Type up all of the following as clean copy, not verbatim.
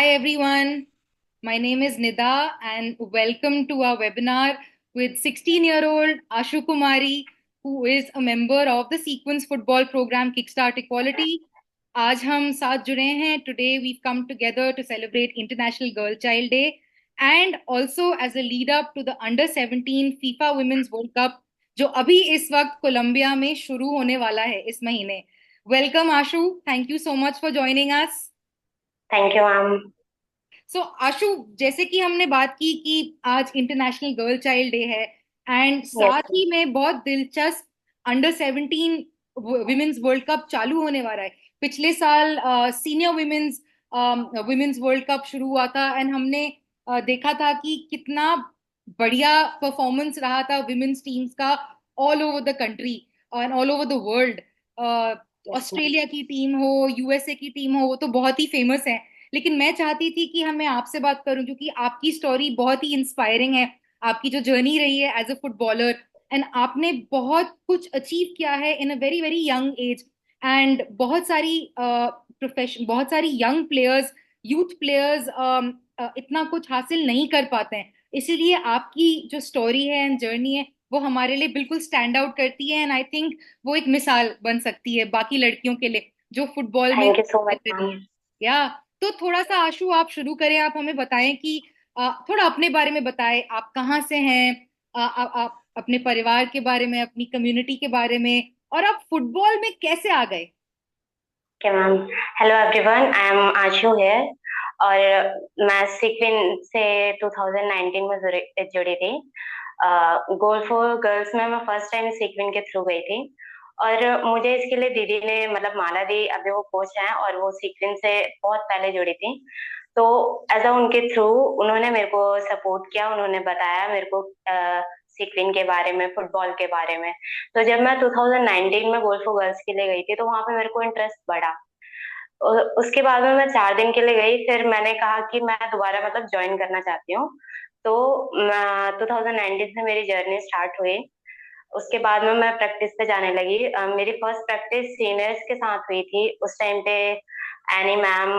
Hi everyone, my name is Nida and welcome to our webinar with 16-year-old Ashu Kumari who is a member of the Sequence Football Program Kickstart Equality. आज हम साथ जुड़े हैं. Today we've come together to celebrate International Girl Child Day and also as a lead up to the Under 17 FIFA Women's World Cup जो अभी इस वक्त Colombia में शुरू होने वाला है इस महीने. Welcome Ashu, thank you so much for joining us. Thank you ma'am. So Ashu, जैसे कि हमने बात की कि आज इंटरनेशनल गर्ल चाइल्ड डे है एंड यस। साथ ही में बहुत दिलचस्प अंडर 17 विमेन्स वर्ल्ड कप चालू होने वाला है. पिछले साल सीनियर विमेन्स वर्ल्ड कप शुरू हुआ था एंड हमने देखा था कि कितना बढ़िया परफॉर्मेंस रहा था विमेन्स टीम्स का all over the country and all over the world. Yes ma'am. Australia की टीम हो, यूएसए की टीम हो, वो तो बहुत ही फेमस है. लेकिन मैं चाहती थी कि मैं आपसे बात करूं क्योंकि आपकी स्टोरी बहुत ही इंस्पायरिंग है. आपकी जो जर्नी रही है एज अ फुटबॉलर एंड आपने बहुत कुछ अचीव किया है in a very very young age. And बहुत सारी यंग प्लेयर्स, यूथ प्लेयर्स इतना कुछ हासिल नहीं कर पाते हैं. इसीलिए आपकी जो स्टोरी है एंड जर्नी है वो हमारे लिए बिल्कुल स्टैंड आउट करती है एंड आई थिंक वो एक मिसाल बन सकती है बाकी लड़कियों के लिए जो फुटबॉल में थैंक यू सो मच कर रही मैम। हैं. या तो थोड़ा सा आशु आप शुरू करें. आप हमें बताएं कि थोड़ा अपने बारे में बताएं. आप कहाँ से हैं, आप अपने परिवार के बारे में, अपनी कम्युनिटी के बारे में, और आप फुटबॉल में कैसे आ गए. Okay ma'am. Hello everyone, I am Ashu here. और मैं सीक्विन से 2019 में जुड़ी थी। गोल फॉर गर्ल्स में मैं फर्स्ट टाइम सीक्विन के थ्रू गई थी। और मुझे इसके लिए दीदी ने मतलब माला दी, अभी वो कोच हैं और वो सीक्विन से बहुत पहले जुड़ी थी। तो एज अ उनके थ्रू उन्होंने मेरे को सपोर्ट किया, उन्होंने बताया मेरे को सीक्विन के बारे में, फुटबॉल के बारे में। तो जब मैं 2019 में गोल्फ फॉर गर्ल्स के लिए गई थी तो वहां पे मेरे को इंटरेस्ट बढ़ा। उसके बाद में मैं 4 दिन के लिए गई, फिर मैंने कहा कि मैं दोबारा मतलब ज्वाइन करना चाहती हूँ। तो 2019 से मेरी जर्नी स्टार्ट हुई। उसके बाद में मैं प्रैक्टिस पे जाने लगी। मेरी फर्स्ट प्रैक्टिस सीनियर्स के साथ हुई थी। उस टाइम पे any ma'am,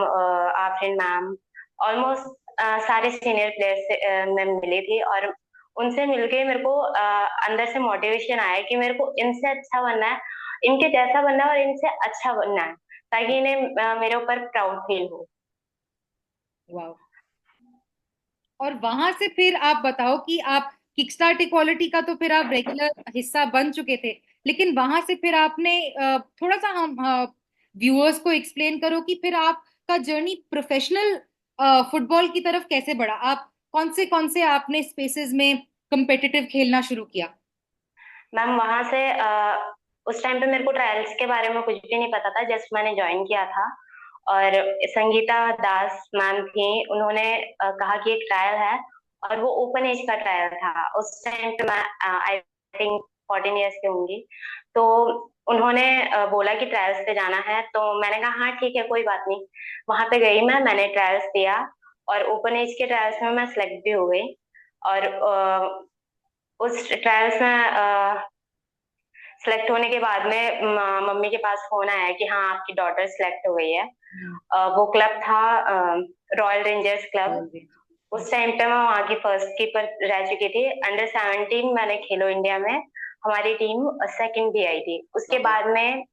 Afreen ma'am, almost सारे सीनियर प्लेयर्स से मैं मिली थी। और उनसे मिलके मेरे को अंदर से मोटिवेशन आया कि मेरे को इनसे अच्छा बनना है, इनके जैसा बनना है और इनसे अच्छा बनना है, ताकि इन्हें मेरे ऊपर प्राउड फील हो। वाह. और वहां से फिर आप बताओ कि आप किकस्टार्ट इक्वालिटी का तो फिर आप रेगुलर हिस्सा बन चुके थे, लेकिन वहां से फिर आपने थोड़ा सा हम व्यूअर्स को एक्सप्लेन करो कि फिर आपका जर्नी प्रोफेशनल फुटबॉल की तरफ कैसे बढ़ा. आप कौन से आपने स्पेसेस में competitive खेलना शुरू किया. मैम वहां से उस टाइम पे मेरे को ट्रायल्स के बारे में कुछ भी नहीं पता था, जस्ट मैंने ज्वाइन किया था। और संगीता दास मैम थी, उन्होंने कहा कि एक ट्रायल है, और वो ओपन एज का ट्रायल था। उस टाइम पे मैं आई थिंक 14 ईयर्स की होंगी। तो उन्होंने बोला कि ट्रायल्स पे जाना है, तो मैंने कहा हाँ ठीक है कोई बात नहीं। वहां पे गई मैंने ट्रायल्स दिया, और ओपन एज के ट्रायल्स में मैं सिलेक्ट भी हो गई। और उस ट्रायल्स में सिलेक्ट होने के बाद में मम्मी के पास फोन आया कि हाँ आपकी डॉटर सिलेक्ट हो गई है। हम्म. वो क्लब था रॉयल रेंजर्स क्लब। Well, उस टाइम पे मैं वहाँ की फर्स्ट कीपर रह चुकी थी। अंडर 17 मैंने खेलो इंडिया में, हमारी टीम सेकंड भी आई थी। उसके wow. बाद में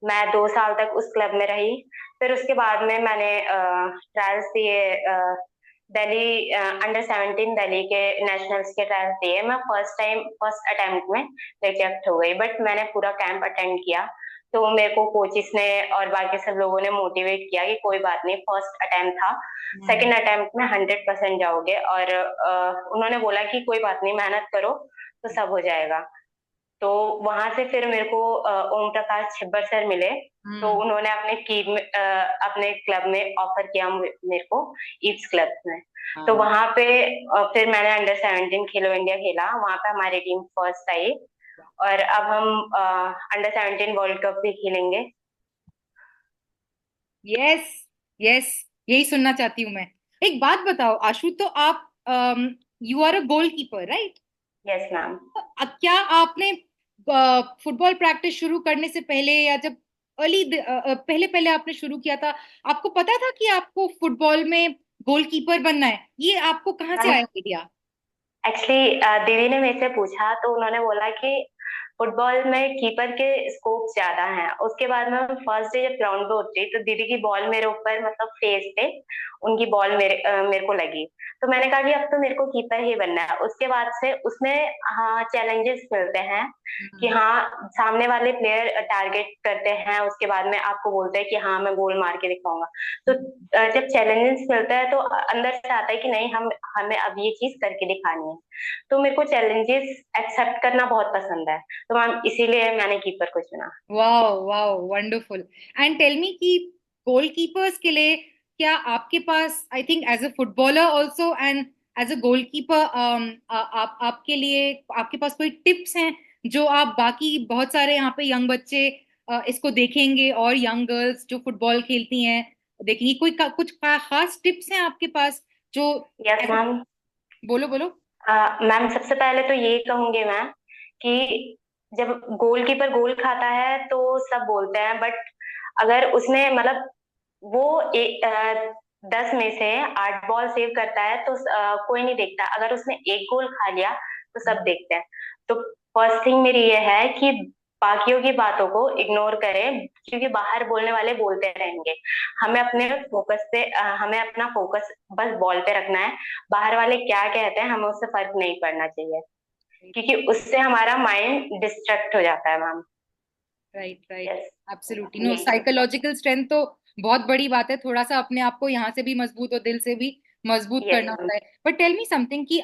मैं 2 साल तक उस क्लब में रही। फिर उसके बाद में मैंने ट्रायल्स दिए, दिल्ली अंडर 17 दिल्ली के नेशनल्स के ट्रायल्स दिए। मैं फर्स्ट अटेम्प्ट में रिजेक्ट हो गई, बट मैंने पूरा कैंप अटेंड किया। तो मेरे को कोचिस ने और बाकी सब लोगों ने मोटिवेट किया कि कोई बात नहीं, फर्स्ट अटेम्प्ट था, हम्म. सेकंड अटेम्प्ट में 100% जाओगे। और उन्होंने बोला कि कोई बात नहीं, मेहनत करो तो सब हो जाएगा। तो वहां से फिर मेरे को ओम प्रकाश छिब्बर सर मिले। तो हम्म. उन्होंने अपने क्लब में ऑफर किया मेरे को, ईव्स क्लब में। तो हाँ. वहां पे फिर मैंने अंडर 17 खेलो इंडिया खेला, वहां पे हमारी टीम फर्स्ट आई। और अब हम अंडर 17 वर्ल्ड कप भी खेलेंगे। यस. यस. यही सुनना चाहती हूँ मैं. एक बात बताओ आशु, तो आप you are a goalkeeper right. Yes ma'am. क्या आपने फुटबॉल प्रैक्टिस शुरू करने से पहले या जब पहले पहले आपने शुरू किया था, आपको पता था कि आपको फुटबॉल में गोलकीपर बनना है, ये आपको कहाँ से मैम आया आइडिया? एक्चुअली दीदी ने मेरे से पूछा तो उन्होंने बोला कि फुटबॉल में कीपर के स्कोप ज्यादा हैं। उसके बाद में फर्स्ट डे जब ग्राउंड पे उतरी तो दीदी की बॉल मेरे ऊपर मतलब फेस पे उनकी बॉल मेरे को लगी। तो मैंने कहा कि अब तो मेरे को कीपर ही बनना है। उसके बाद से उसमें हाँ चैलेंजेस मिलते हैं कि हाँ सामने वाले प्लेयर टारगेट करते हैं, उसके बाद में आपको बोलते हैं कि हाँ मैं गोल मार के दिखाऊंगा। तो जब चैलेंजेस मिलता है तो अंदर से आता है कि नहीं हम हमें अब ये चीज करके दिखानी है। तो मेरे को चैलेंजेस एक्सेप्ट करना बहुत पसंद है, तो मैम इसीलिए मैंने कीपर को चुना। Wow wow, wonderful. And tell me कि गोलकीपर्स के लिए क्या आपके पास, I think as a footballer also and as a goalkeeper, आपके लिए आपके पास कोई टिप्स हैं जो आप बाकी बहुत सारे यहाँ पे यंग बच्चे इसको देखेंगे और यंग गर्ल्स जो फुटबॉल खेलती हैं देखेंगी, कोई कुछ खास टिप्स हैं आपके पास जो? Yes ma'am. बोलो बोलो। मैम सबसे पहले तो ये कहूंगी मैं कि जब गोलकीपर गोल खाता है तो सब बोलते हैं, बट अगर उसने मतलब वो 10 में से 8 बॉल सेव करता है तो कोई नहीं देखता। अगर उसने एक गोल खा लिया तो सब देखते हैं। तो फर्स्ट थिंग मेरी ये है कि बाकियों की बातों को इग्नोर करें, क्योंकि बाहर बोलने वाले बोलते रहेंगे। हमें अपना फोकस बस बॉल पे रखना है। बाहर वाले क्या कहते हैं हमें उससे फर्क नहीं पड़ना चाहिए, क्योंकि उससे हमारा माइंड डिस्ट्रैक्ट हो जाता है ma'am. Right right, yes absolutely. No, यही चीज। साइकोलॉजिकल स्ट्रेंथ तो बहुत बड़ी बात है, थोड़ा सा अपने आप को यहाँ से भी मजबूत और दिल से भी मजबूत यस करना मैम। होता है। बट टेल मी समथिंग कि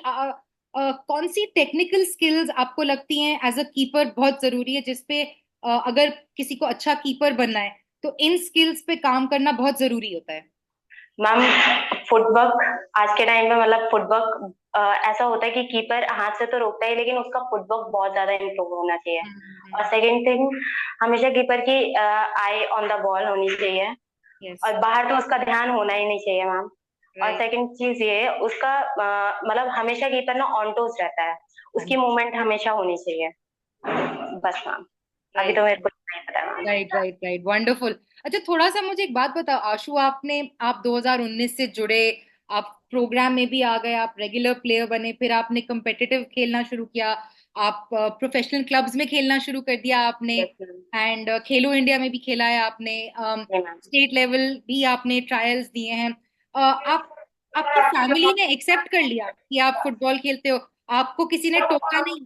कौन सी टेक्निकल स्किल्स आपको लगती हैं एज अ कीपर बहुत जरूरी है, जिसपे अगर किसी को अच्छा कीपर बनना है तो इन स्किल्स पे काम करना बहुत जरूरी होता है? मैम फुटवर्क आज के टाइम पे मतलब फुटवर्क ऐसा होता है कि कीपर हाथ से तो रोकता है लेकिन उसका फुटवर्क बहुत ज्यादा इम्प्रूव होना चाहिए। और सेकंड थिंग, हमेशा कीपर की आई ऑन द बॉल होनी चाहिए, यस। और बाहर तो उसका ध्यान होना ही नहीं चाहिए मैम। और राइट। सेकंड चीज ये उसका मतलब हमेशा कीपर ना ऑन टोस रहता है, उसकी मूवमेंट हमेशा होनी चाहिए। बस मैम, अभी तो राइट मेरे को नहीं पता ma'am. Right right right, wonderful. अच्छा, थोड़ा सा मुझे एक बात बताओ आशु, आप 2019 से जुड़े, आप प्रोग्राम में भी आ गए, आप रेगुलर प्लेयर बने, फिर आपने competitive खेलना शुरू किया, आप प्रोफेशनल क्लब्स में खेलना शुरू कर दिया आपने, yes ma'am. And Khelo India में भी खेला है आपने, जी मैम। स्टेट लेवल भी आपने ट्रायल्स दिए हैं। आप आपकी फैमिली ने एक्सेप्ट कर लिया कि आप फुटबॉल खेलते हो? आपको किसी ने टोका नहीं?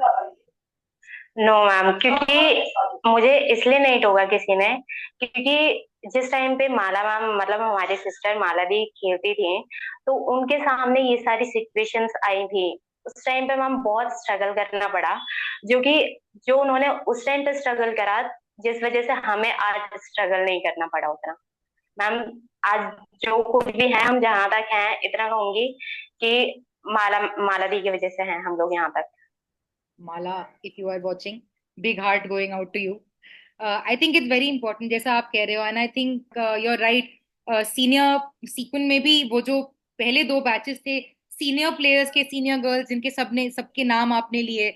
नो मैम, क्योंकि मुझे इसलिए नहीं टोका किसी ने, क्योंकि जिस टाइम पे माला मैम मतलब हमारी सिस्टर माला भी खेलती थी तो उनके सामने ये सारी सिचुएशंस आई थी। उस टाइम पे मैम बहुत स्ट्रगल करना पड़ा, जो कि जो उन्होंने उस टाइम पे स्ट्रगल करा, जिस वजह से हमें आज स्ट्रगल नहीं करना पड़ा उतना। मैम आज जो कुछ भी है हम जहाँ तक हैं इतना कहूंगी कि माला माला दी की वजह से हैं हम लोग यहाँ तक। Mala, if you are watching, big heart going out to you. I think it's very important जैसा आप कह रहे हो, and I think you are right. Senior sequence में भी वो जो पहले दो बैचेस थे, सीनियर प्लेयर्स के, सीनियर गर्ल्स जिनके सबने सबके नाम आपने लिए,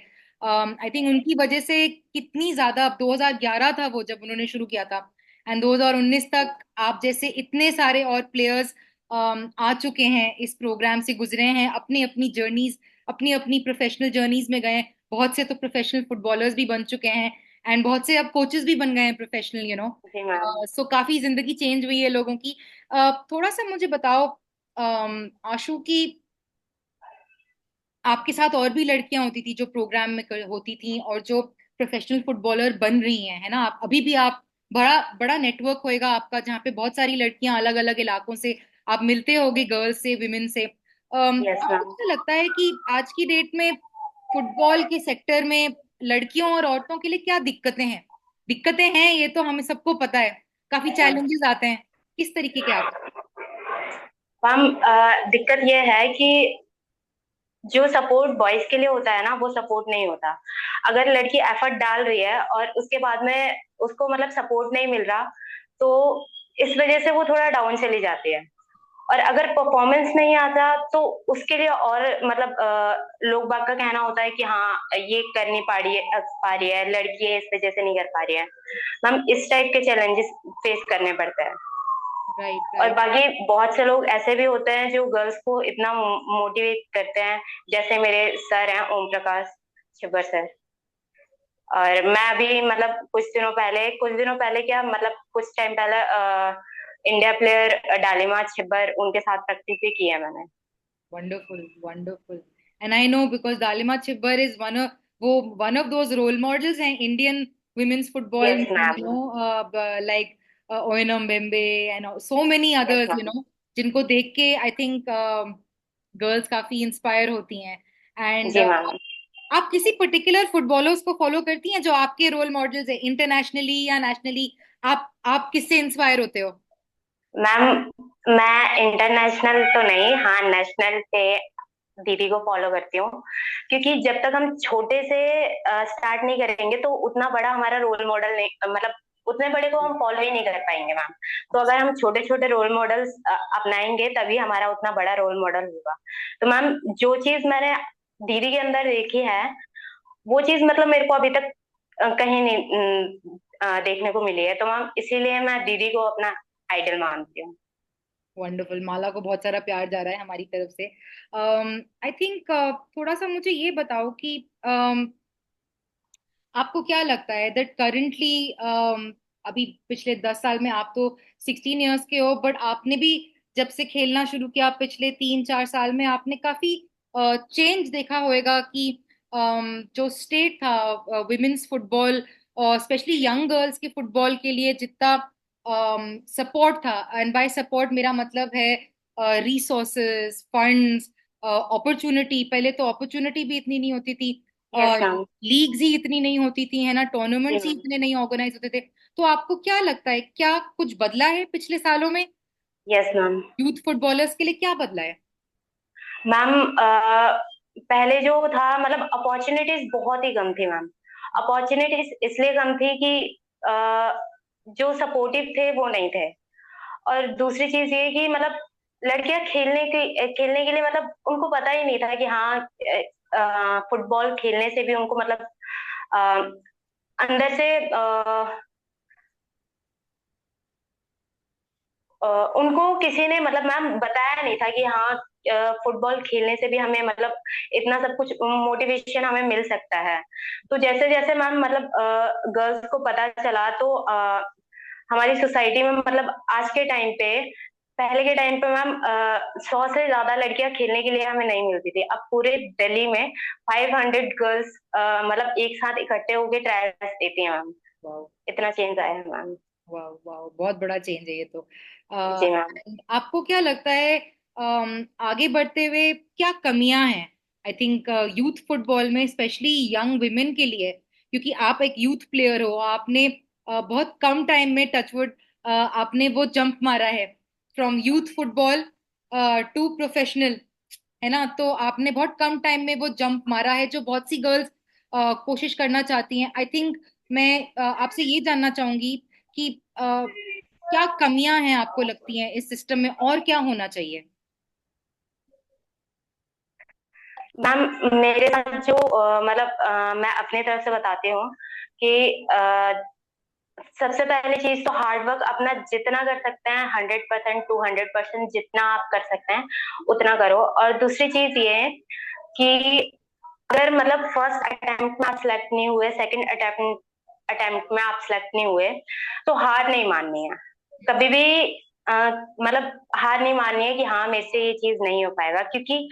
आई थिंक उनकी वजह से कितनी ज्यादा, अब 2011 था वो जब उन्होंने शुरू किया था, एंड 2019 तक आप जैसे इतने सारे और प्लेयर्स आ चुके हैं, इस प्रोग्राम से गुजरे हैं, अपनी अपनी जर्नीज, अपनी अपनी प्रोफेशनल जर्नीज में गए हैं। बहुत से तो प्रोफेशनल फुटबॉलर्स भी बन चुके हैं, एंड बहुत से अब कोचेस भी बन गए हैं प्रोफेशनल, जी मैम। सो काफी जिंदगी चेंज हुई है लोगों की। थोड़ा सा मुझे बताओ आशु की, आपके साथ और भी लड़कियां होती थी जो प्रोग्राम में होती थी और जो प्रोफेशनल फुटबॉलर बन रही हैं, है ना? आप अभी भी, आप बड़ा बड़ा नेटवर्क होएगा आपका जहाँ पे बहुत सारी लड़कियां अलग अलग इलाकों से आप मिलते होगे, गर्ल्स से, विमेन से। यस आपको मैम। क्या लगता है कि आज की डेट में फुटबॉल के सेक्टर में लड़कियों और औरतों के लिए क्या दिक्कतें हैं? दिक्कतें हैं, ये तो हमें सबको पता है, काफी चैलेंजेस आते हैं, किस तरीके के आते मैम दिक्कत यह है कि जो सपोर्ट बॉयज के लिए होता है ना वो सपोर्ट नहीं होता। अगर लड़की एफर्ट डाल रही है और उसके बाद में उसको मतलब सपोर्ट नहीं मिल रहा, तो इस वजह से वो थोड़ा डाउन चली जाती है। और अगर परफॉर्मेंस नहीं आता तो उसके लिए और मतलब लोग बाग का कहना होता है कि हाँ ये कर नहीं पा रही है लड़की है इस वजह से नहीं कर पा रही है। मैम इस टाइप के चैलेंजेस फेस करने पड़ते हैं। राइट और राइट। बाकी बहुत से लोग ऐसे भी होते हैं जो गर्ल्स को इतना मोटिवेट करते हैं, जैसे मेरे सर हैं ओम प्रकाश छिब्बर सर। और मैं अभी मतलब कुछ दिनों पहले क्या मतलब कुछ टाइम पहले इंडिया प्लेयर डालिमा छिब्बर उनके साथ प्रैक्टिस भी की है मैंने। Wonderful wonderful. And I know because Dalima Chhibber is one of those role models हैं इंडियन वुमेन्स फुटबॉल यस में, ma'am. Like Oinam Bembem and so many yes others, ma'am. जिनको देख के आई थिंक गर्ल्स काफी इंस्पायर होती हैं। एंड जी मैम। आप किसी पर्टिकुलर फुटबॉलर्स को फॉलो करती हैं जो आपके रोल मॉडल्स है इंटरनेशनली या नेशनली? आप किससे इंस्पायर होते हो? मैम मैं इंटरनेशनल तो नहीं, हाँ नेशनल पे दीदी को फॉलो करती हूँ, क्योंकि जब तक हम छोटे से स्टार्ट नहीं करेंगे तो उतना बड़ा हमारा रोल मॉडल नहीं, मतलब उतने बड़े को हम फॉलो ही नहीं कर पाएंगे मैम। तो अगर हम छोटे छोटे रोल मॉडल्स अपनाएंगे तभी हमारा उतना बड़ा रोल मॉडल होगा। तो मैम जो चीज मैंने दीदी के अंदर देखी है वो चीज मतलब मेरे को अभी तक कहीं नहीं देखने को मिली है, तो मैम इसीलिए मैं दीदी को अपना आइडल मानती हूँ। वंडरफुल। माला को बहुत सारा प्यार जा रहा है हमारी तरफ से। आई थिंक थोड़ा सा मुझे ये बताओ कि आपको क्या लगता है दैट करेंटली, अभी पिछले 10 साल में, आप तो 16 इयर्स के हो, बट आपने भी जब से खेलना शुरू किया पिछले 3-4 साल में आपने काफी चेंज देखा होगा कि जो स्टेट था विमेन्स फुटबॉल और स्पेशली यंग गर्ल्स के फुटबॉल के लिए जितना सपोर्ट था, एंड बाय सपोर्ट मेरा मतलब है रिसोर्सेज, फंड्स, अपॉर्चुनिटी। पहले तो अपॉर्चुनिटी भी इतनी नहीं होती थी, यस मैम। लीग्स ही इतनी नहीं होती थी, है ना, जी टूर्नामेंट्स ही मैम। इतने नहीं ऑर्गेनाइज होते थे। तो आपको क्या लगता है, क्या कुछ बदला है पिछले सालों में? Yes ma'am. यूथ फुटबॉलर्स के लिए क्या बदला है? मैम पहले जो था मतलब अपॉर्चुनिटीज बहुत ही कम थी मैम। अपॉर्चुनिटीज इसलिए कम थी कि अ, जो सपोर्टिव थे वो नहीं थे। और दूसरी चीज ये कि मतलब लड़कियां खेलने के लिए मतलब उनको पता ही नहीं था कि हाँ फुटबॉल खेलने से भी उनको मतलब अ, अंदर से उनको किसी ने मतलब मैम बताया नहीं था कि हाँ फुटबॉल खेलने से भी हमें मतलब इतना सब कुछ मोटिवेशन हमें मिल सकता है। तो जैसे जैसे मैम मतलब गर्ल्स को पता चला तो हमारी सोसाइटी में मतलब आज के टाइम पे, पहले के टाइम पे मैम 100 से ज्यादा लड़कियां खेलने के लिए हमें नहीं मिलती थी। अब पूरे दिल्ली में 500 गर्ल्स मतलब एक साथ इकट्ठे होके ट्रायल्स देती हैं मैम। वाह इतना चेंज आया है मैम। वाह वाह, बहुत बड़ा चेंज है ये तो। अ, जी मैम। आपको क्या लगता है आगे बढ़ते हुए क्या कमियां हैं, आई थिंक यूथ फुटबॉल में, स्पेशली यंग वुमेन के लिए? क्योंकि आप एक यूथ प्लेयर हो, आपने बहुत कम टाइम में, टचवुड, आपने वो जंप मारा है from youth football to professional, है ना? तो आपने बहुत कम टाइम में वो जंप मारा है जो बहुत सी गर्ल्स कोशिश करना चाहती हैं। आई थिंक मैं आपसे ये जानना चाहूंगी कि क्या कमियां हैं आपको लगती हैं इस सिस्टम में, और क्या होना चाहिए? मैम मेरे साथ जो मतलब मैं अपनी तरफ से बताती हूँ कि सबसे पहली चीज तो हार्ड वर्क अपना जितना कर सकते हैं 100% 200% जितना आप कर सकते हैं उतना करो। और दूसरी चीज ये है कि अगर मतलब फर्स्ट अटेम्प्ट में आप सिलेक्ट नहीं हुए, सेकंड अटेम्प्ट में आप सिलेक्ट नहीं हुए, तो हार नहीं माननी है कभी भी। मतलब हार नहीं माननी है कि हाँ मेरे से ये चीज नहीं हो पाएगा, क्योंकि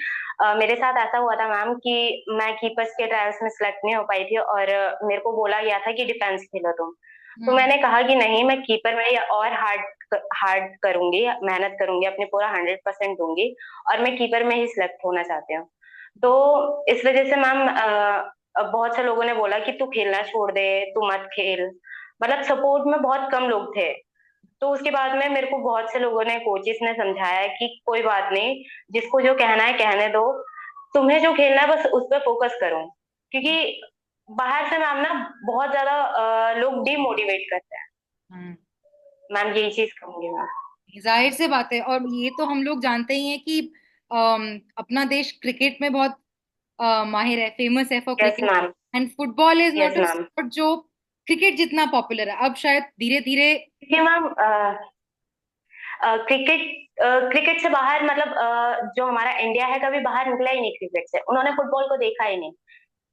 मेरे साथ ऐसा हुआ था मैम कि मैं कीपर्स के ट्रायल्स में सिलेक्ट नहीं हो पाई थी और मेरे को बोला गया था कि डिफेंस खेलो तुम। तो हम्म। मैंने कहा कि नहीं, मैं कीपर में या और हार्ड हार्ड करूंगी, मेहनत करूंगी, अपने पूरा 100% दूंगी और मैं कीपर में ही सिलेक्ट होना चाहती हूँ। तो इस वजह से मैम बहुत से लोगों ने बोला कि तू खेलना छोड़ दे, तू मत खेल। मतलब सपोर्ट में बहुत कम लोग थे। तो उसके बाद में मेरे को बहुत से लोगों ने, कोचेस ने समझाया कि कोई बात नहीं, जिसको जो कहना है कहने दो, तुम्हें जो खेलना है बस उस पर फोकस करो। क्योंकि बाहर से मैम ना बहुत ज्यादा लोग डिमोटिवेट करते हैं। हम्म। मैम यही चीज कहूंगी मैं। जाहिर से बात है, और ये तो हम लोग जानते ही हैं कि अपना देश क्रिकेट में बहुत माहिर है, फेमस है for yes cricket. Ma'am. And football is yes not a ma'am. Sport जो क्रिकेट जितना पॉपुलर है। अब शायद धीरे धीरे। क्योंकि मैम क्रिकेट क्रिकेट से बाहर मतलब जो हमारा इंडिया है कभी बाहर निकला ही नहीं क्रिकेट से, उन्होंने फुटबॉल को देखा ही नहीं।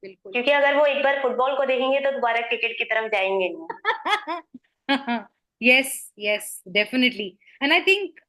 बिल्कुल। क्योंकि अगर वो एक बार फुटबॉल को देखेंगे तो दोबारा क्रिकेट की तरफ जाएंगे नहीं। Yes, yes, definitely. And I think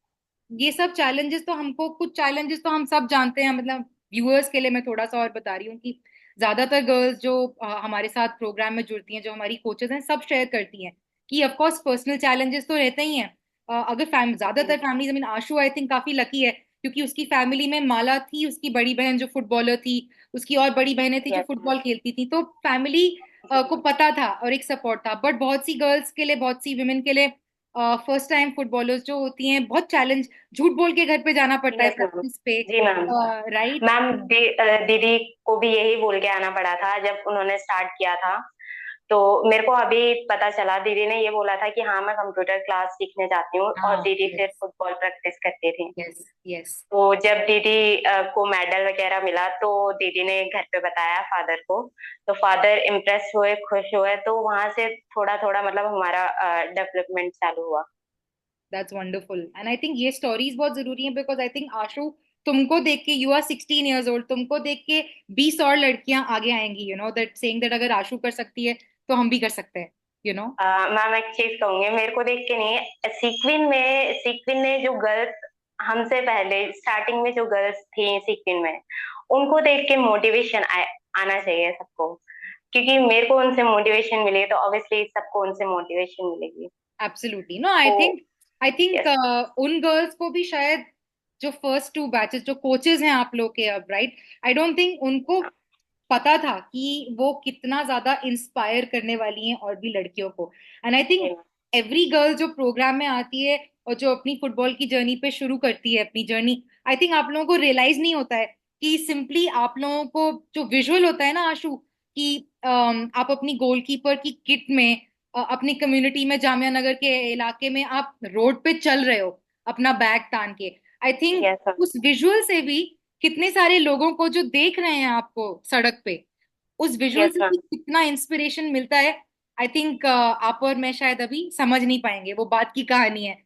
ये सब चैलेंजेस तो हमको, कुछ चैलेंजेस तो हम सब जानते हैं, मतलब व्यूअर्स के लिए मैं थोड़ा सा और बता रही हूँ कि ज्यादातर गर्ल्स जो हमारे साथ प्रोग्राम में जुड़ती हैं, जो हमारी कोचेस हैं, सब शेयर करती हैं कि ऑफ कोर्स पर्सनल चैलेंजेस तो रहते ही हैं। अगर ज्यादातर families, I mean Ashu I think काफी लकी है क्योंकि उसकी फैमिली में माला थी, उसकी बड़ी बहन जो फुटबॉलर थी, उसकी और बड़ी बहनें थी जो यस फुटबॉल खेलती थी, तो फैमिली को पता था और एक सपोर्ट था। बट बहुत सी गर्ल्स के लिए, बहुत सी विमेन के लिए फर्स्ट टाइम फुटबॉलर्स जो होती हैं, बहुत चैलेंज, झूठ बोल के घर पे जाना पड़ता है यस मैम। प्रैक्टिस पे। जी मैम। राइट। मैम दीदी को भी यही बोल के आना पड़ा था जब उन्होंने स्टार्ट किया था। तो मेरे को अभी पता चला, दीदी ने ये बोला था कि हाँ मैं कंप्यूटर क्लास सीखने जाती हूँ, और हाँ, दीदी फिर यस, फुटबॉल प्रैक्टिस करती थी। Yes, yes. तो जब दीदी को मेडल वगैरह मिला तो दीदी ने घर पे बताया फादर को। तो फादर इम्प्रेस हुए, खुश हुए, तो वहां से थोड़ा थोड़ा मतलब हमारा डेवलपमेंट चालू हुआ। That's wonderful. And I think ये स्टोरीज बहुत जरूरी हैं बिकॉज आई थिंक आशु, तुमको देख के, यू आर 16 years old, तुमको देख के 20 और लड़कियां आगे आएंगी, you know that saying that अगर आशु कर सकती है तो हम भी कर सकते हैं, यू नो। मैम एक चीज कहूंगी, मेरे को देख के नहीं, सीक्विन ने जो गर्ल्स हमसे पहले स्टार्टिंग में जो गर्ल्स थी सीक्विन में, उनको देख के मोटिवेशन आना चाहिए सबको। क्योंकि मेरे को उनसे मोटिवेशन मिली तो ऑब्वियसली सबको उनसे मोटिवेशन मिलेगी। एब्सोल्युटली। नो, आई तो थिंक, आई थिंक यस उन गर्ल्स को भी शायद, जो फर्स्ट टू बैचेस जो कोचेस हैं आप लोग के अब, राइट, आई डोंट थिंक उनको पता था कि वो कितना ज्यादा इंस्पायर करने वाली हैं और भी लड़कियों को। And I think every girl जो प्रोग्राम में आती है और जो अपनी फुटबॉल की जर्नी पे शुरू करती है अपनी जर्नी, आई थिंक आप लोगों को रियलाइज नहीं होता है कि सिंपली आप लोगों को जो विजुअल होता है ना आशु, कि आप अपनी गोलकीपर की किट में अपनी कम्युनिटी में, जामिया नगर के इलाके में आप रोड पे चल रहे हो अपना बैग तान के, आई थिंक यस उस विजुअल से भी कितने सारे लोगों को जो देख रहे हैं आपको सड़क पे, उस विजुअल यस से भी मैम। कितना इंस्पिरेशन मिलता है। आई थिंक आप और मैं शायद अभी समझ नहीं पाएंगे, वो बात की कहानी है,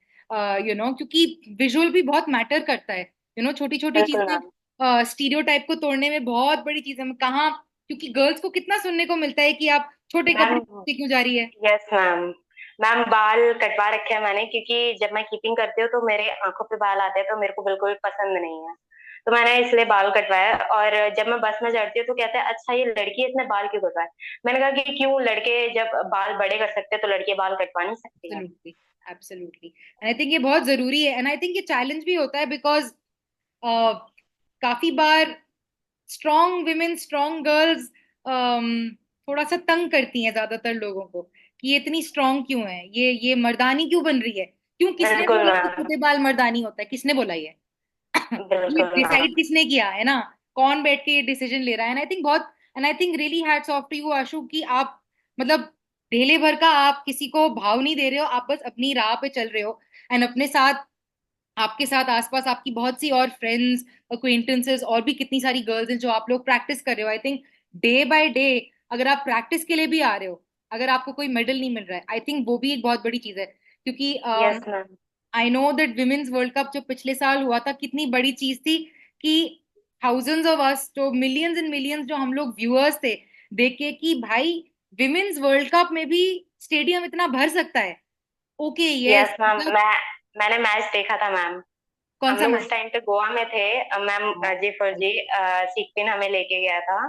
यू नो, क्योंकि विजुअल भी बहुत मैटर करता है, यू नो, छोटी छोटी बिल्कुल चीजें मैम। स्टीरियोटाइप को तोड़ने में बहुत बड़ी चीज है। कहाँ, क्योंकि गर्ल्स को कितना सुनने को मिलता है कि आप छोटे मैम कपड़े से क्यों जा रही है। Yes ma'am. मैम बाल कटवा रखे हैं मैंने, क्योंकि जब मैं कीपिंग करती हूँ तो मेरे आंखों पे बाल आते हैं, तो मेरे को बिल्कुल पसंद नहीं है। तो मैंने इसलिए बाल कटवाया। और जब मैं बस में चढ़ती हूँ तो कहते हैं अच्छा ये लड़की है, इसने बाल क्यों कटवाए। मैंने कहा कि क्यों, लड़के जब बाल बड़े कर सकते हैं तो लड़के बाल कटवा नहीं सकती हैं। Absolutely, absolutely. And I think ये बहुत जरूरी है, एंड आई थिंक ये चैलेंज भी होता है बिकॉज काफी बार स्ट्रॉन्ग विमेन, स्ट्रॉन्ग गर्ल्स थोड़ा सा तंग करती हैं ज्यादातर लोगों को कि ये इतनी स्ट्रॉन्ग क्यों है, ये मर्दानी क्यों बन रही है। क्यों, किसने बिल्कुल बोला कि मैम। छोटे बाल मर्दानी होता है, किसने बोला ये? ये बिल्कुल मैम। डिसाइड किसने किया है ना, कौन बैठ के ये डिसीजन ले रहा है? एंड आई थिंक बहुत, and I think really hats off to you Ashu कि आप, मतलब ढेले भर का आप किसी को भाव नहीं दे रहे हो, आप बस अपनी राह पे चल रहे हो। एंड अपने साथ, आपके साथ आसपास आपकी बहुत सी और फ्रेंड्स, अक्वेंटेंसेस, और भी कितनी सारी गर्ल्स हैं जो आप लोग प्रैक्टिस कर रहे हो। I think day by day अगर आप प्रैक्टिस के लिए भी आ रहे हो, अगर आपको कोई मेडल नहीं मिल रहा है, आई थिंक वो भी एक बहुत बड़ी चीज है। क्योंकि yes ma'am. I know that women's world cup जो पिछले साल हुआ था कितनी बड़ी चीज थी कि थाउजेंड्स ऑफ अस, जो मिलियंस एंड मिलियंस जो हम लोग व्यूअर्स थे, देखे कि भाई विमेन्स वर्ल्ड कप में भी स्टेडियम इतना भर सकता है। Okay, yes, yes ma'am. मतलब मैंने मैच देखा था मैम। कौन हम सा लोग मैच? उस टाइम पे गोवा में थे। मैम जी फॉर जी सीक्विन हमें लेके गया था,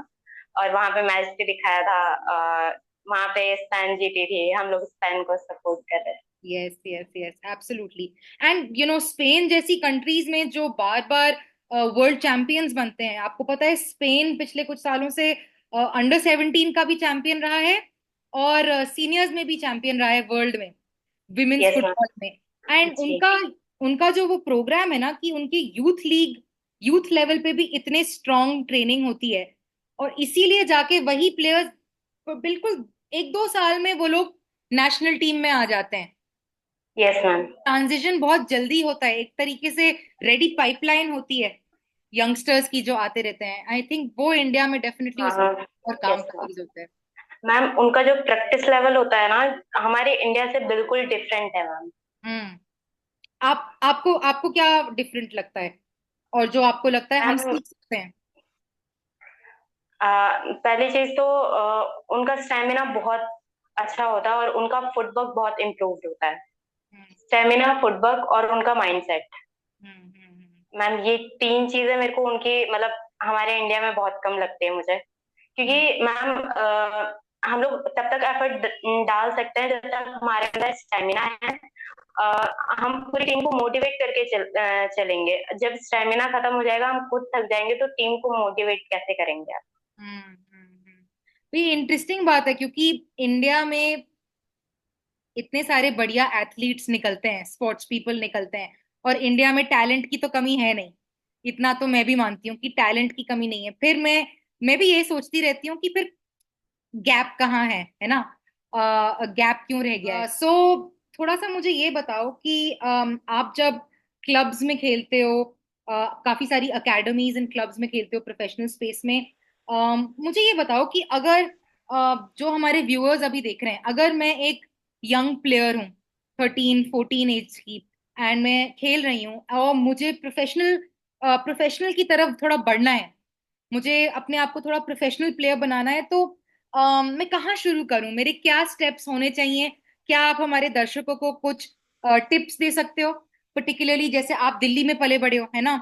और वहां पे मैच भी दिखाया था। वहां पे स्पेन जीती थी, हम लोग स्पेन को सपोर्ट कर रहे थे। Yes, yes, yes, absolutely. And you know Spain जैसी कंट्रीज में जो बार बार वर्ल्ड चैंपियंस बनते हैं, आपको पता है स्पेन पिछले कुछ सालों से अंडर 17 का भी चैंपियन रहा है और सीनियर्स में भी चैंपियन रहा है वर्ल्ड में, विमेन्स यस मैम। फुटबॉल में। एंड जी। उनका उनका जो वो प्रोग्राम है ना, कि उनकी यूथ लीग, यूथ लेवल पे भी इतने स्ट्रॉन्ग ट्रेनिंग होती है, और इसीलिए जाके वही प्लेयर्स बिल्कुल 1-2 साल में वो लोग नेशनल टीम में आ जाते हैं। Yes ma'am. ट्रांजिशन बहुत जल्दी होता है, एक तरीके से रेडी पाइपलाइन होती है यंगस्टर्स की जो आते रहते हैं। आई थिंक वो इंडिया में डेफिनेटली हाँ उस हाँ। और काम यस का मैम। चीज होता है। मैम उनका जो प्रैक्टिस लेवल होता है ना, हमारे इंडिया से बिल्कुल डिफरेंट है मैम। हम्म। आप आपको आपको क्या डिफरेंट लगता है, और जो आपको लगता है हम मैम, सीख सकते हैं? पहली चीज तो उनका स्टेमिना बहुत अच्छा होता है और उनका फुटवर्क बहुत इम्प्रूव्ड होता है। हम्म स्टेमिना, फुटवर्क और उनका माइंडसेट। हम्म। मैम, ये तीन चीजें मेरे को उनकी मतलब हमारे इंडिया में बहुत कम लगती है मुझे। हम्म क्योंकि मैम, हम लोग तब तक एफर्ट डाल सकते हैं जब तक हमारे अंदर स्टेमिना है। हम पूरी टीम को मोटिवेट करके चलेंगे। जब स्टेमिना खत्म हो जाएगा, हम खुद थक जाएंगे, तो टीम को मोटिवेट कैसे करेंगे आप? ये इंटरेस्टिंग बात है, क्योंकि इंडिया में इतने सारे बढ़िया एथलीट्स निकलते हैं, स्पोर्ट्स पीपल निकलते हैं, और इंडिया में टैलेंट की तो कमी है नहीं। इतना तो मैं भी मानती हूँ कि टैलेंट की कमी नहीं है। फिर मैं भी ये सोचती रहती हूँ कि फिर गैप कहाँ है ना? गैप क्यों रह गया है? थोड़ा सा मुझे ये बताओ कि आप जब क्लब्स में खेलते हो, काफी सारी अकेडमीज एंड क्लब्स में खेलते हो प्रोफेशनल स्पेस में, मुझे ये बताओ कि अगर जो हमारे व्यूअर्स अभी देख रहे हैं, अगर मैं एक यंग प्लेयर हूँ, 13-14 एज की, एंड मैं खेल रही हूँ और मुझे प्रोफेशनल की तरफ थोड़ा बढ़ना है, मुझे अपने आप को थोड़ा प्रोफेशनल प्लेयर बनाना है, तो मैं कहाँ शुरू करूं? मेरे क्या स्टेप्स होने चाहिए? क्या आप हमारे दर्शकों को कुछ टिप्स दे सकते हो? पर्टिकुलरली जैसे आप दिल्ली में पले बड़े हो, है ना?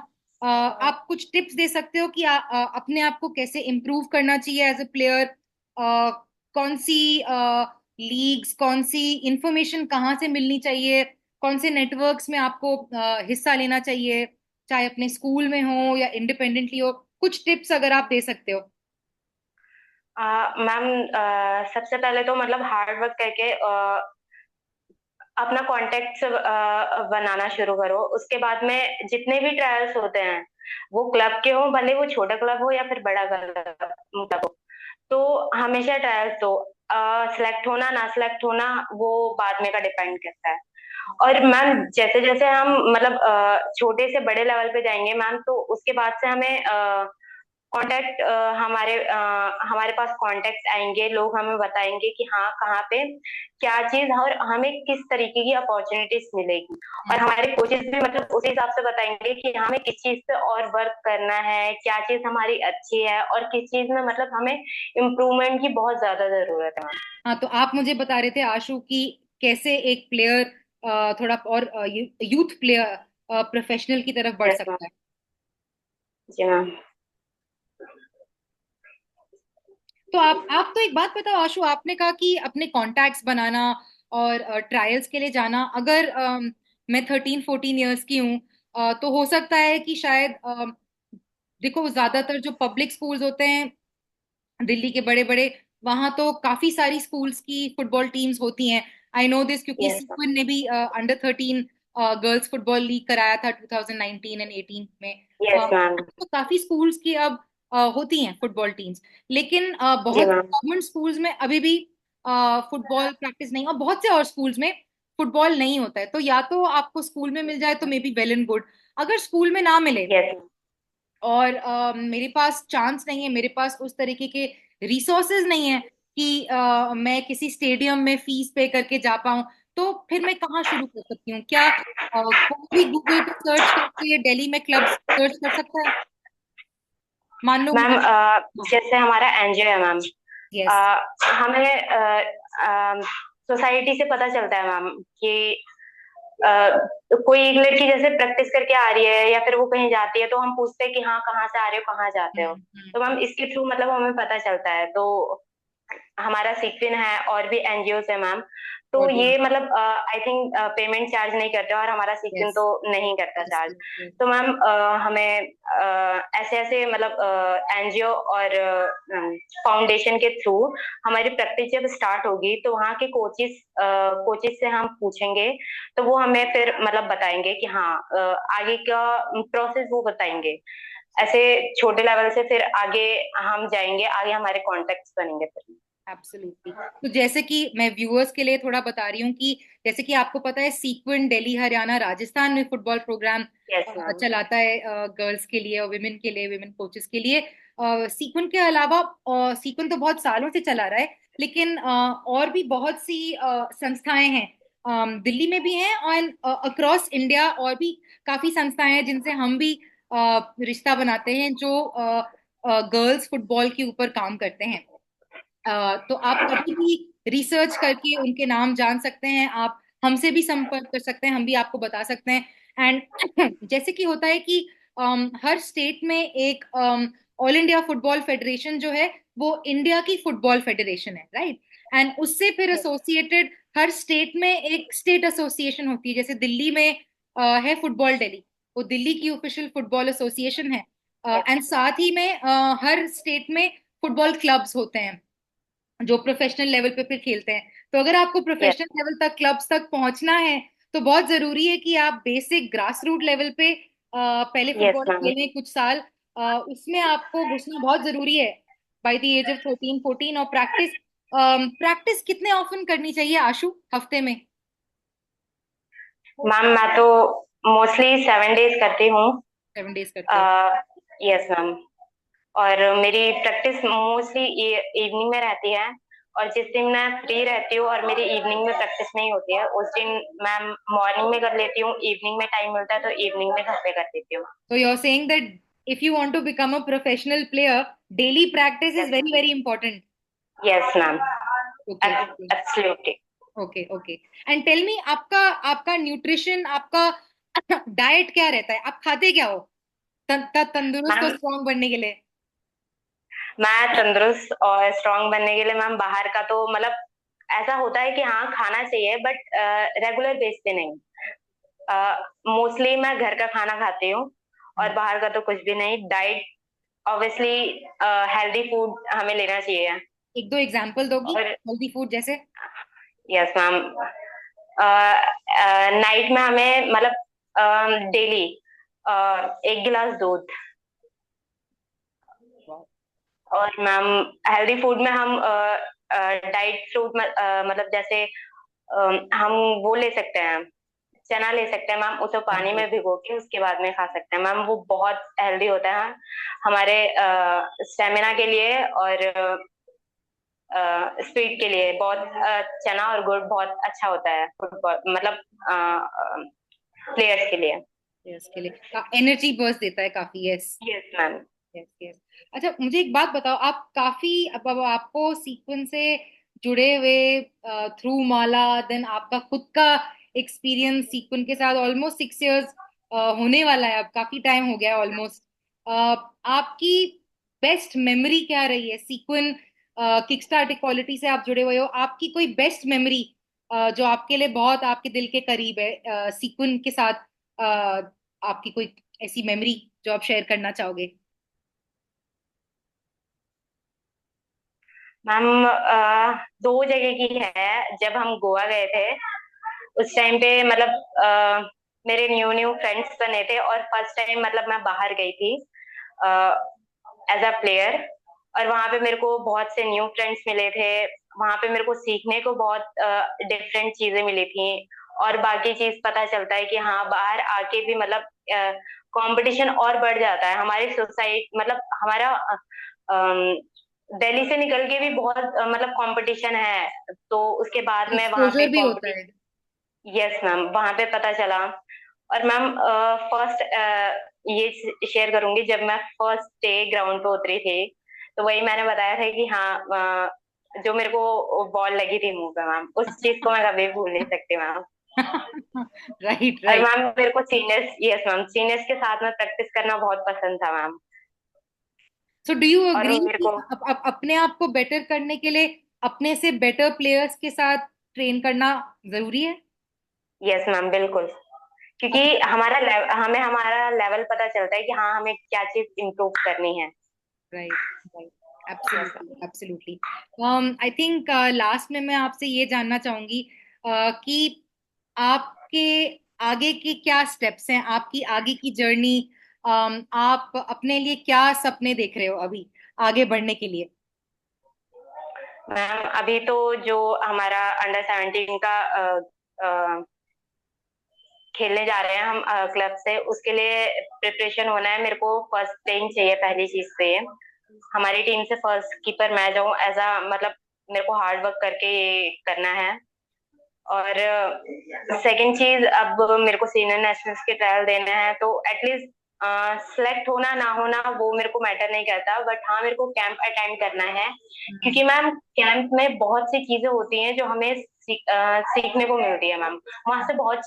आप कुछ टिप्स दे सकते हो कि अपने आप को कैसे इम्प्रूव करना चाहिए एज ए प्लेयर? कौन सी लीग्स, कौन सी इंफॉर्मेशन कहाँ से मिलनी चाहिए? कौन से नेटवर्क्स में आपको हिस्सा लेना चाहिए, चाहे अपने स्कूल में हो या इंडिपेंडेंटली हो? कुछ टिप्स अगर आप दे सकते हो। मैम, सबसे पहले तो मतलब हार्ड वर्क करके अपना कॉन्टेक्ट बनाना शुरू करो। उसके बाद में जितने भी ट्रायल्स होते हैं, वो क्लब के हो, भले वो छोटा क्लब हो या फिर बड़ा क्लब हो, तो हमेशा ट्रायल्स दो। सिलेक्ट होना ना सिलेक्ट होना वो बाद में का डिपेंड करता है। और मैम, जैसे जैसे हम मतलब छोटे से बड़े लेवल पे जाएंगे मैम, तो उसके बाद से हमें कांटेक्ट हमारे पास कांटेक्ट आएंगे, लोग हमें बताएंगे कि हाँ, कहाँ पे क्या चीज और हमें किस तरीके की अपॉर्चुनिटीज मिलेगी। और हम्म। हमारे कोचेस भी मतलब उसी हिसाब से बताएंगे कि हमें किस चीज पे और वर्क करना है, क्या चीज हमारी अच्छी है और किस चीज में मतलब हमें इम्प्रूवमेंट की बहुत ज्यादा जरूरत है। हाँ, तो आप मुझे बता रहे थे आशु कि कैसे एक प्लेयर थोड़ा और यूथ प्लेयर प्रोफेशनल की तरफ बढ़ यस मैम। सकता है। जी मैम। तो आप तो एक बात बताओ आशु, आपने कहा कि अपने कॉन्टैक्ट्स बनाना और ट्रायल्स के लिए जाना, अगर मैं 13-14 ईयर्स की हूँ, तो हो सकता है कि शायद देखो, ज्यादातर जो पब्लिक स्कूल्स होते हैं दिल्ली के बड़े बड़े, वहां तो काफी सारी स्कूल्स की फुटबॉल टीम्स होती हैं। आई नो दिस क्योंकि यस मैम। सीक्विन ने भी अंडर 13 गर्ल्स फुटबॉल लीग कराया था 2019 एंड 18 में। Yes ma'am. तो काफी स्कूल्स की अब होती हैं फुटबॉल टीम्स, लेकिन जी बहुत मैम। गवर्नमेंट स्कूल्स में अभी भी फुटबॉल प्रैक्टिस नहीं, और बहुत से और स्कूल्स में फुटबॉल नहीं होता है। तो या तो आपको स्कूल में मिल जाए तो may be well and good. अगर स्कूल में ना मिले यस मैम। और मेरे पास चांस नहीं है, मेरे पास उस तरीके के रिसोर्सेज नहीं है कि मैं किसी स्टेडियम में फीस पे करके जा पाऊं, तो फिर मैं कहाँ शुरू कर सकती हूँ? क्या कोई भी गूगल पे सर्च करके ये दिल्ली में क्लब सर्च कर सकता है? मान लो मैम, मुझे। जैसे हमारा एनजीओ है मैम, यस। हमें सोसाइटी से पता चलता है मैम कि अ, कोई एक लड़की जैसे प्रैक्टिस करके आ रही है या फिर वो कहीं जाती है, तो हम पूछते हैं कि हाँ, कहाँ से आ रहे हो, कहाँ जाते हो। तो मैम, इसके थ्रू मतलब हमें पता चलता है। तो हमारा सिक्विन है और भी एनजीओ है मैम, तो और भी। ये मतलब आई थिंक पेमेंट चार्ज नहीं करते, और हमारा सिक्विन यस तो नहीं करता यस चार्ज। यस। तो मैम, हमें ऐसे ऐसे मतलब एनजीओ और फाउंडेशन के थ्रू हमारी प्रैक्टिस जब स्टार्ट होगी, तो वहाँ के कोचेस से हम पूछेंगे, तो वो हमें फिर मतलब बताएंगे कि हाँ, आगे का प्रोसेस वो बताएंगे। ऐसे छोटे लेवल से फिर आगे हम जाएंगे, आगे हमारे कॉन्टेक्ट्स बनेंगे फिर। एब्सोल्युटली। तो जैसे कि मैं व्यूअर्स के लिए थोड़ा बता रही हूँ कि जैसे कि आपको पता है, सीक्वेंट दिल्ली, हरियाणा, राजस्थान में फुटबॉल प्रोग्राम यस मैम। चलाता है गर्ल्स के लिए और विमेन के लिए, विमेन कोचेस के लिए। सीक्वेंट के अलावा सीक्वेंट तो बहुत सालों से चला रहा है, लेकिन और भी बहुत सी संस्थाएं हैं दिल्ली में भी हैं और अक्रॉस इंडिया और भी काफी संस्थाएं हैं जिनसे हम भी रिश्ता बनाते हैं, जो गर्ल्स फुटबॉल के ऊपर काम करते हैं। तो आप कभी भी रिसर्च करके उनके नाम जान सकते हैं, आप हमसे भी संपर्क कर सकते हैं, हम भी आपको बता सकते हैं। एंड जैसे कि होता है कि हर स्टेट में एक ऑल इंडिया फुटबॉल फेडरेशन जो है वो इंडिया की फुटबॉल फेडरेशन है, राइट। एंड उससे फिर एसोसिएटेड हर स्टेट में एक स्टेट एसोसिएशन होती है, जैसे दिल्ली में है फुटबॉल दिल्ली, वो दिल्ली की ऑफिशियल फुटबॉल एसोसिएशन है। एंड साथ ही में हर स्टेट में फुटबॉल क्लब्स होते हैं जो प्रोफेशनल लेवल पे फिर खेलते हैं। तो अगर आपको यस प्रोफेशनल लेवल तक, क्लब्स तक पहुंचना है, तो बहुत जरूरी है कि आप बेसिक ग्रास रूट लेवल पे पहले यस फुटबॉल मैम। खेलें कुछ साल। उसमें आपको घुसना बहुत जरूरी है बाय द एज ऑफ 13-14। और प्रैक्टिस प्रैक्टिस कितने ऑफन करनी चाहिए आशु, हफ्ते में? मैम मैं तो मोस्टली 7 डेज करती हूँ। 7 डेज करते हो? Yes ma'am. और मेरी प्रैक्टिस मोस्टली इवनिंग में रहती है। और जिस दिन मैं फ्री रहती हूँ और मेरी इवनिंग में प्रैक्टिस नहीं होती है, उस दिन मैं मॉर्निंग में कर लेती हूँ, इवनिंग में टाइम मिलता है तो इवनिंग में घर पे कर लेती हूँ। So you're saying that if you want to become a professional player, daily practice is yes very, ma'am. very important. Yes ma'am. Okay, okay. Absolutely. Okay okay. And tell me, आपका आपका nutrition, आपका diet क्या रहता है? आप खाते क्या हो तंदुरुस्त और मैम स्ट्रांग बनने के लिए? मैं तंदुरुस्त और स्ट्रांग बनने के लिए मैम बाहर का तो मतलब ऐसा होता है कि हाँ खाना चाहिए, बट रेगुलर बेस पे नहीं। मोस्टली मैं घर का खाना खाती हूँ और बाहर का तो कुछ भी नहीं। डाइट ऑब्वियसली हेल्दी फूड हमें लेना चाहिए। एक दो एग्जांपल दोगी और हेल्दी फूड जैसे? यस मैम, नाइट में हमें मतलब डेली 1 गिलास दूध। और मैम हेल्दी फूड में हम डाइट फ्रूट मतलब जैसे हम वो ले सकते हैं, चना ले सकते हैं मैम, उसे पानी में भिगो के उसके बाद में खा सकते हैं मैम। वो बहुत हेल्दी होता है हमारे स्टेमिना के लिए और स्पीड के लिए। बहुत चना और गुड़ बहुत अच्छा होता है फुटबॉल मतलब प्लेयर्स के लिए। यस, के लिए एनर्जी बर्स्ट देता है काफी। Yes yes ma'am. Yes yes. अच्छा, मुझे एक बात बताओ, आप काफी अब आपको सीक्वेंस से जुड़े हुए थ्रू माला, देन आपका खुद का एक्सपीरियंस सीक्वेंस के साथ ऑलमोस्ट 6 इयर्स होने वाला है, अब काफी टाइम हो गया है ऑलमोस्ट। आपकी बेस्ट मेमोरी क्या रही है सीक्वेंस किकस्टार्ट इक्वालिटी से आप जुड़े हुए हो? आपकी कोई बेस्ट मेमोरी जो आपके लिए बहुत आपके दिल के करीब है सीक्वेंस के साथ, आपकी कोई ऐसी मेमोरी जो आप शेयर करना चाहोगे? मैम 2 जगह की है। जब हम गोवा गए थे उस टाइम पे मतलब मेरे न्यू न्यू फ्रेंड्स बने थे और फर्स्ट टाइम मतलब मैं बाहर गई थी एज अ प्लेयर। और वहां पे मेरे को बहुत से न्यू फ्रेंड्स मिले थे। वहां पे मेरे को सीखने को बहुत डिफरेंट चीजें मिली थी। और बाकी चीज पता चलता है कि हाँ बाहर आके भी मतलब कंपटीशन और बढ़ जाता है हमारी सोसाइटी मतलब हमारा दिल्ली से निकल के भी बहुत मतलब कंपटीशन है। तो उसके बाद में वहां पे एक्सपोजर भी होता है। कंपटीशन। यस मैम, वहां पे पता चला। और मैम फर्स्ट ये शेयर करूंगी, जब मैं फर्स्ट डे ग्राउंड पे उतरी थी तो वही मैंने बताया था कि हाँ जो मेरे को बॉल लगी थी मुंह पे मैम, उस चीज को मैं कभी भूल नहीं सकती मैम। राइट और राइट। मैम मेरे को सीनियर्स, यस मैम, सीनियर्स के साथ में प्रैक्टिस करना बहुत पसंद था मैम। सो डू यू और अग्री वो मेरे कि को, अपने आप को बेटर करने के लिए अपने से बेटर प्लेयर्स के साथ ट्रेन करना जरूरी है? यस मैम बिल्कुल। क्योंकि हमें हमारा लेवल पता चलता है कि हाँ हमें क्या चीज इम्प्रूव करनी है। Right right. Yes absolutely ma'am. Absolutely. I think last में मैं आपसे ये जानना चाहूंगी कि आपके आगे के क्या स्टेप्स हैं, आपकी आगे की जर्नी, आप अपने लिए क्या सपने देख रहे हो अभी आगे बढ़ने के लिए? मैम अभी तो जो हमारा अंडर 17 का खेलने जा रहे हैं हम क्लब से, उसके लिए प्रिपरेशन होना है। मेरे को फर्स्ट प्लेइंग चाहिए, पहली चीज तो ये हमारी टीम से फर्स्ट कीपर मैं जाऊं, ऐसा मतलब मेरे को हार्ड वर्क करके ये करना है। और सेकंड चीज, अब मेरे को सीनियर नेशनल्स के ट्रायल देने हैं, तो एटलीस्ट सिलेक्ट होना ना होना वो मेरे को मैटर नहीं करता, बट हाँ मेरे को कैंप अटेंड करना है, क्योंकि मैम कैंप में बहुत सी चीजें होती हैं जो हमें सीखने को मिलती है मैम। वहां से बहुत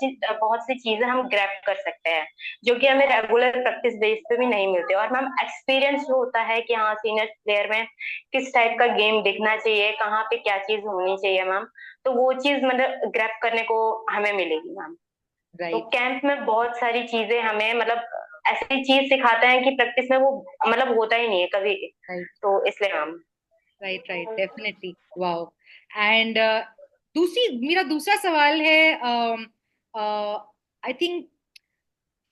सी चीजें हम ग्रैब कर सकते हैं जो कि हमें रेगुलर प्रैक्टिस बेस पे भी नहीं मिलती। और मैम एक्सपीरियंस जो होता है कि हाँ सीनियर प्लेयर में किस टाइप का गेम दिखना चाहिए, कहाँ पे क्या चीज होनी चाहिए मैम, तो वो चीज मतलब ग्रैब करने को हमें मिलेगी मैम। तो राइट कैंप में बहुत सारी चीजें हमें मतलब ऐसी चीज सिखाते हैं कि प्रैक्टिस में वो मतलब होता ही नहीं है कभी, राइट तो इसलिए ma'am. Right right definitely wow. And दूसरी मेरा दूसरा सवाल है, आई थिंक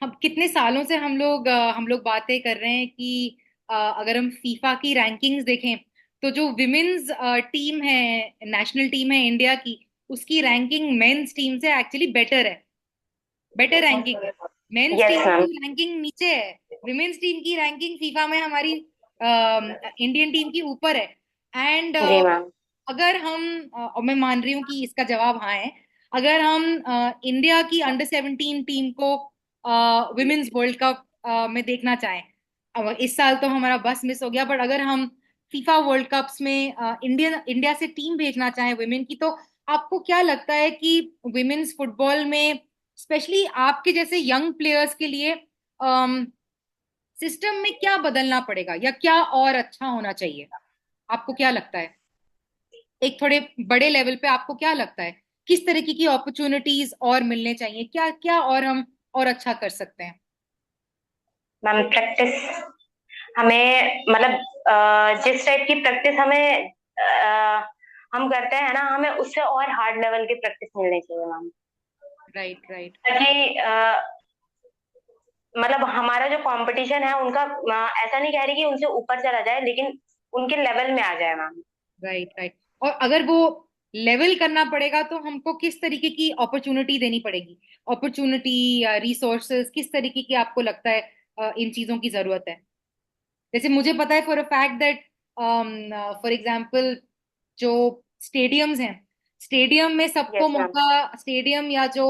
हम कितने सालों से हम लोग बातें कर रहे हैं कि अगर हम फीफा की रैंकिंग्स देखें तो जो विमेन्स टीम है, नेशनल टीम है इंडिया की, उसकी रैंकिंग मेंस टीम से एक्चुअली बेटर रैंकिंग है। Men's yes team ma'am. की रैंकिंग नीचे है, विमेन्स टीम की रैंकिंग फीफा में हमारी इंडियन टीम की ऊपर है। एंड जी मैम। अगर हम और मैं मान रही हूँ कि इसका जवाब हाँ है, अगर हम इंडिया की अंडर 17 टीम को विमेन्स वर्ल्ड कप में देखना चाहें, अब इस साल तो हमारा बस मिस हो गया, बट अगर हम फीफा वर्ल्ड कप्स में इंडिया से टीम भेजना चाहें विमेन की, तो आपको क्या लगता है कि विमेन्स फुटबॉल में स्पेशली आपके जैसे यंग प्लेयर्स के लिए सिस्टम में क्या बदलना पड़ेगा या क्या और अच्छा होना चाहिए? आपको क्या लगता है, एक थोड़े बड़े लेवल पे आपको क्या लगता है किस तरीके की अपॉर्चुनिटीज और मिलने चाहिए, क्या क्या और हम और अच्छा कर सकते हैं? मैम प्रैक्टिस हमें मतलब जिस टाइप की प्रैक्टिस हमें हम करते हैं ना, हमें उससे और हार्ड लेवल की प्रैक्टिस मिलनी चाहिए मैम, राइट राइट ताकि मतलब हमारा जो कंपटीशन है उनका ऐसा नहीं कह रही कि उनसे ऊपर चला जाए, लेकिन उनके लेवल में आ जाए मैम। Right right. और अगर वो लेवल करना पड़ेगा तो हमको किस तरीके की अपॉर्चुनिटी देनी पड़ेगी, अपॉर्चुनिटी या रिसोर्सेज किस तरीके की आपको लगता है इन चीजों की जरूरत है? जैसे मुझे पता है for a fact that for example जो स्टेडियम्स हैं, स्टेडियम में सबको यस मैम। मौका, स्टेडियम या जो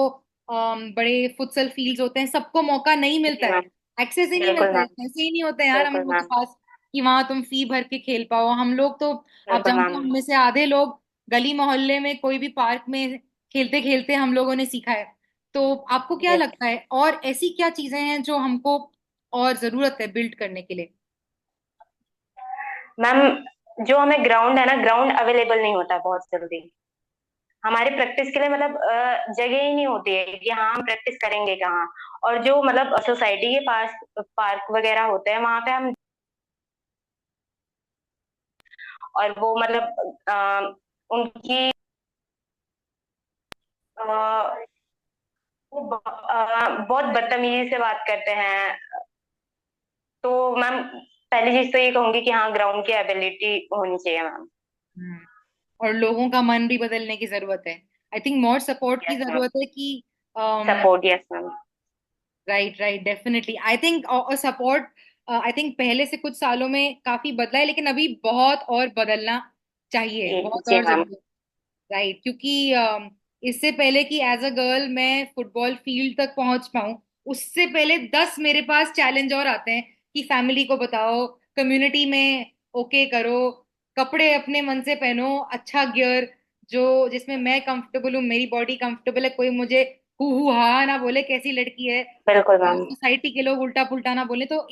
बड़े फुटसल फील्ड्स होते हैं सबको मौका नहीं मिलता जी है, मैम। एक्सेस ही नहीं बिल्कुल मिलता है, मैम। पैसे ही नहीं होते हैं यार हम बिल्कुल लोगों के मैम। पास कि वहां तुम फी भर के खेल पाओ। हम लोग तो, आप बिल्कुल जानते मैम। हो, हम में से आधे लोग गली मोहल्ले में कोई भी पार्क में खेलते खेलते हम लोगों ने सीखा है। तो आपको क्या यस लगता है और ऐसी क्या चीजें हैं जो हमको और जरूरत है बिल्ड करने के लिए? मैम, जो हमें ग्राउंड है ना, ग्राउंड अवेलेबल नहीं होता बहुत जल्दी हमारे प्रैक्टिस के लिए, मतलब जगह ही नहीं होती है कि हाँ हम प्रैक्टिस करेंगे कहाँ। और जो मतलब सोसाइटी के पास पार्क वगैरह होते हैं वहां पे हम, और वो मतलब उनकी अ, वो बहुत बदतमीजी से बात करते हैं। तो मैम पहली चीज तो ये कहूंगी कि हाँ ग्राउंड की एबिलिटी होनी चाहिए मैम। हम्म। और लोगों का मन भी बदलने की जरूरत है, आई थिंक मोर सपोर्ट की यस मैम। जरूरत है कि support, yes ma'am. Right right definitely I think, और सपोर्ट आई थिंक पहले से कुछ सालों में काफी बदला है, लेकिन अभी बहुत और बदलना चाहिए, जी बहुत जी और मैम। जरूरत। राइट, क्योंकि इससे पहले कि एज अ गर्ल मैं फुटबॉल फील्ड तक पहुंच पाऊं, उससे पहले 10 मेरे पास चैलेंज और आते हैं कि फैमिली को बताओ, कम्युनिटी में ओके करो, कपड़े अपने मन से पहनो, अच्छा गियर जो जिसमें मैं कंफर्टेबल हूँ, मेरी बॉडी कंफर्टेबल है, कोई मुझे हु हा ना बोले कैसी लड़की है, बिल्कुल मैम। सोसाइटी के लोग उल्टा पुल्टा ना बोले, तो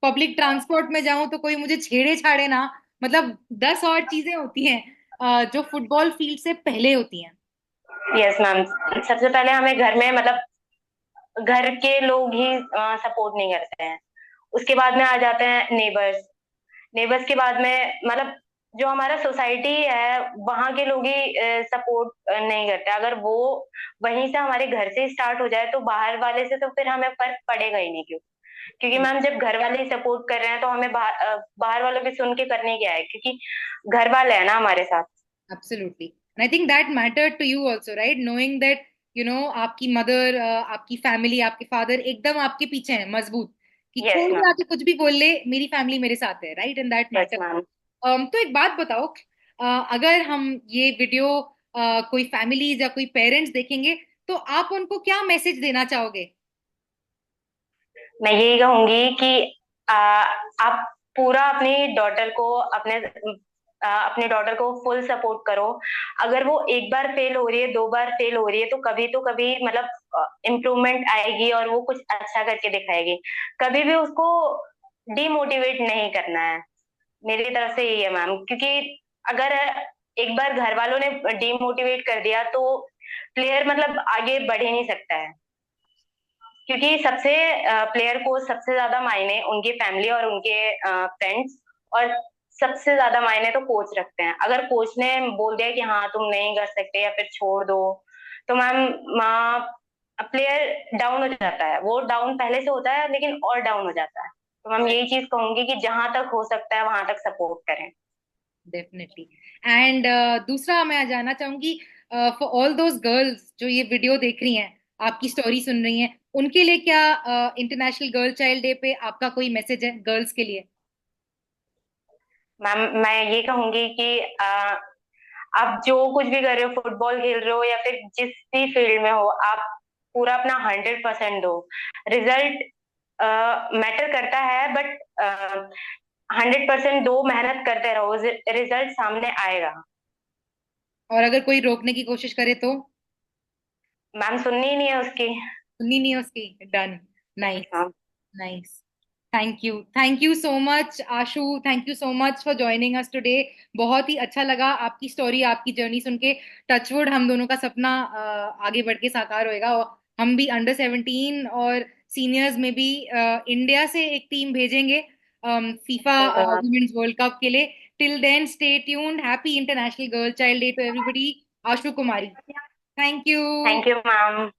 पब्लिक ट्रांसपोर्ट में जाऊं तो कोई मुझे छेड़े छाड़े ना, मतलब 10 और चीजें होती हैं जो फुटबॉल फील्ड से पहले होती हैं। यस मैम, सबसे पहले हमें घर में मतलब घर के लोग ही सपोर्ट नहीं करते हैं, उसके बाद में आ जाते हैं नेबर्स। नेबर्स के बाद में मतलब जो हमारा सोसाइटी है वहां के लोग ही सपोर्ट नहीं करते। अगर वो वहीं से हमारे घर से स्टार्ट हो जाए तो बाहर वाले से तो फिर हमें फर्क पड़ेगा ही नहीं, क्यों? क्योंकि मैम जब घर वाले ही सपोर्ट कर रहे हैं तो हमें बाहर वालों की सुन के करने क्या है, क्योंकि घर वाले है ना हमारे साथ। Absolutely, and I think that mattered to you also, right, knowing that आपकी मदर, आपकी फैमिली, आपके फादर एकदम आपके पीछे हैं मजबूत, कि यस कोई भी मैम। आके कुछ भी बोल ले मेरी फैमिली मेरे साथ है, right, and that yes matter. Ma'am. तो एक बात बताओ, अगर हम ये वीडियो कोई फैमिलीज या कोई पेरेंट्स देखेंगे, तो आप उनको क्या मैसेज देना चाहोगे? मैं यही कहूंगी कि आ, आप पूरा अपनी डॉटर को फुल सपोर्ट करो। अगर वो एक बार फेल हो रही है, दो बार फेल हो रही है, तो कभी मतलब इम्प्रूवमेंट आएगी और वो कुछ अच्छा करके दिखाएगी। कभी भी उसको डिमोटिवेट नहीं करना है। मेरी तरफ से यही है मैम, क्योंकि अगर एक बार घर वालों ने डिमोटिवेट कर दिया तो प्लेयर मतलब आगे बढ़ ही नहीं सकता है। क्योंकि सबसे प्लेयर को सबसे ज्यादा मायने उनकी फैमिली और उनके फ्रेंड्स, और सबसे ज्यादा मायने तो कोच रखते हैं। अगर कोच ने बोल दिया कि हाँ तुम नहीं कर सकते या फिर छोड़ दो, तो मैम प्लेयर डाउन हो जाता है। वो डाउन पहले से होता है लेकिन और डाउन हो जाता है। तो मैम यही चीज कहूंगी कि जहां तक हो सकता है वहां तक सपोर्ट करें। डेफिनेटली। एंड दूसरा मैं जानना चाहूंगी, फॉर ऑल दोज गर्ल्स जो ये वीडियो देख रही हैं, आपकी स्टोरी सुन रही हैं, उनके लिए क्या इंटरनेशनल गर्ल चाइल्ड डे पे आपका कोई मैसेज है गर्ल्स के लिए? मैम मैं ये कहूंगी कि आप जो कुछ भी कर रहे हो, फुटबॉल खेल रहे हो या फिर जिस भी फील्ड में हो, आप पूरा अपना 100% दो। रिजल्ट मैटर करता है, बट 100% दो, मेहनत करते रहो, रिजल्ट सामने आएगा। और अगर कोई रोकने की कोशिश करे तो? मैम सुननी ही नहीं है उसकी। सुननी नहीं है उसकी। डन। नाइस। हाँ। Nice. Thank you so much Ashu, thank you so much for joining us today. बहुत ही अच्छा लगा आपकी स्टोरी, आपकी जर्नी सुन के। टचवुड हम दोनों का सपना आगे बढ़ के साकार होएगा, और हम भी अंडर 17 और सीनियर्स में भी इंडिया से एक टीम भेजेंगे फीफा बिल्कुल मैम। वुमेन्स वर्ल्ड कप के लिए। Till then stay tuned. Happy international girl child day to everybody. Ashu Kumari. Thank you. Thank you ma'am.